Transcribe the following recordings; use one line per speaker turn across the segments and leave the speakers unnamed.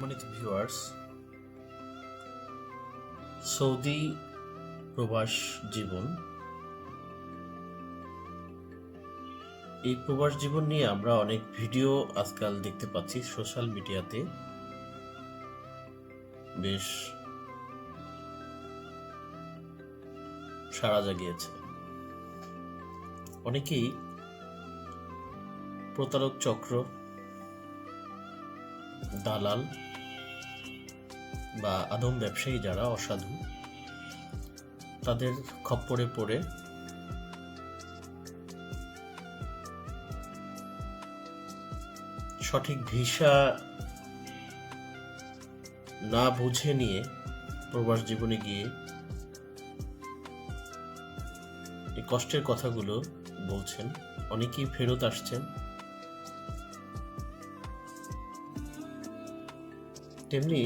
সম্মানিত viewers, Saudi প্রবাস জীবন, এই প্রবাস জীবন নিয়ে আমরা অনেক ভিডিও আজকাল দেখতে পাচ্ছি সোশ্যাল মিডিয়াতে। বেশ সাড়া জাগিয়েছে। অনেকেই প্রতারক চক্র, দালাল বা আদম ব্যবসায়ী যারা অসাধু, তাদের খপ্পরে পড়ে সঠিক ভিসা না বুঝে নিয়ে প্রবাস জীবনে গিয়ে এই কষ্টের কথাগুলো বলছেন। অনেকেই ফেরত আসছেন, তেমনি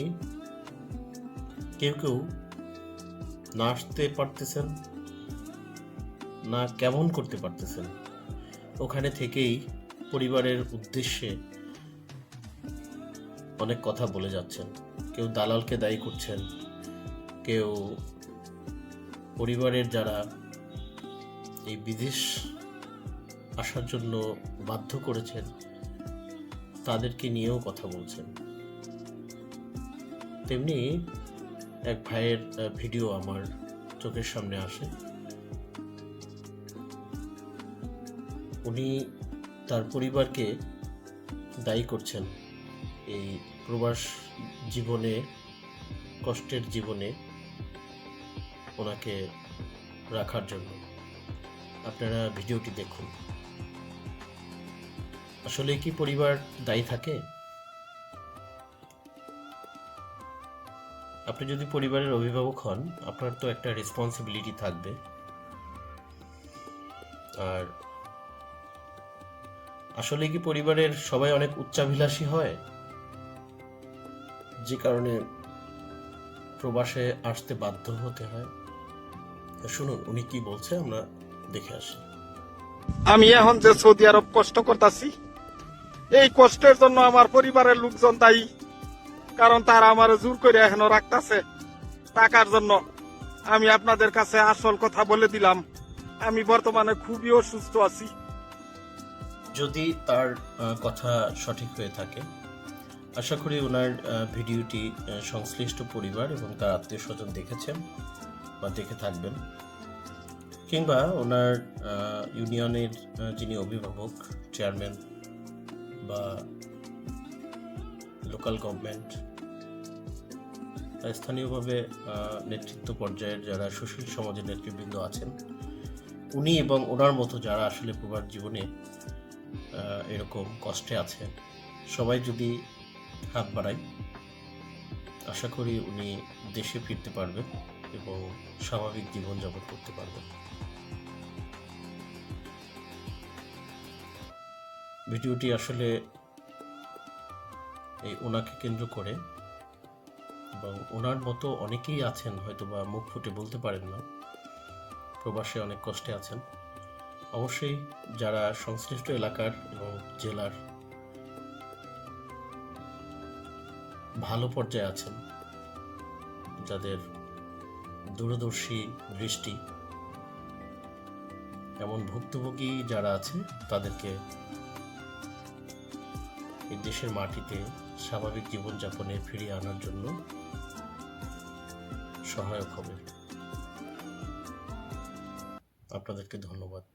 কেউ কেউ না আসতে পারতেছেন না, কেমন করতে পারতেছেন, ওখানে থেকেই পরিবারের উদ্দেশ্যে অনেক কথা বলে যাচ্ছেন। কেউ দালালকে দায়ী করছেন, কেউ পরিবারের যারা এই বিদেশ আসার জন্য বাধ্য করেছেন তাদেরকে নিয়েও কথা বলছেন। তেমনি এক ভাইয়ের ভিডিও আমার চোখের সামনে আসে। উনি তার পরিবারকে দায়ী করছেন এই প্রবাস জীবনে, কষ্টের জীবনে ওনাকে রাখার জন্য। আপনারা ভিডিওটি দেখুন। আসলে কি পরিবার দায়ী থাকে? আপনি যদি পরিবারের অভিভাবক হন, আপনার তো একটা রেসপন্সিবিলিটি থাকবে। আর আসলে কি পরিবারের সবাই অনেক উচ্চাভিলাষী হয়, যে কারণে প্রবাসে আসতে বাধ্য হতে হয়? শুনুন উনি কি বলছে, আমরা দেখে আসি।
আমি এখন যে সৌদি আরব কষ্ট করতেছি, এই কষ্টের জন্য আমার পরিবারের লোকজন দায়ী। কারণ তারা আমার জোর করে এখনো রাখতেছে টাকার জন্য। আমি আপনাদের কাছে আসল কথা বলে দিলাম, আমি বর্তমানে খুবই অসুস্থ আছি।
যদি তার কথা সঠিক হয়ে থাকে, আশা করি ওনার ভিডিওটি সংশ্লিষ্ট পরিবার এবং তার আত্মীয় স্বজন দেখেছেন বা দেখে থাকবেন, কিংবা ওনার ইউনিয়নের যিনি অভিভাবক, চেয়ারম্যান বা লোকাল গভর্নমেন্ট, স্থানীয়ভাবে নেতৃত্ব পর্যায়ের যারা সুশীল সমাজের নেতৃবৃন্দ আছেন, উনি এবং ওনার মতো যারা আসলে প্রবাস জীবনে এরকম কষ্টে আছে, সবাই যদি হাত বাড়ায়, আশা করি উনি দেশে ফিরতে পারবেন এবং স্বাভাবিক জীবনযাপন করতে পারবেন। ভিডিওটি আসলে এই ওনাকে কেন্দ্র করে, এবং ওনার মতো অনেকেই আছেন হয়তো বা মুখ ফুটে বলতে পারেন না, প্রবাসে অনেক কষ্টে আছেন। অবশ্যই যারা সংশ্লিষ্ট এলাকার এবং জেলার ভালো পর্যায়ে আছেন, যাদের দূরদর্শী দৃষ্টি, এমন ভুক্তভোগী যারা আছে, তাদেরকে এই দেশের মাটিতে স্বাভাবিক জীবনযাপনে ফিরিয়ে আনার জন্য সহায়ক হবে। আপনাদেরকে ধন্যবাদ।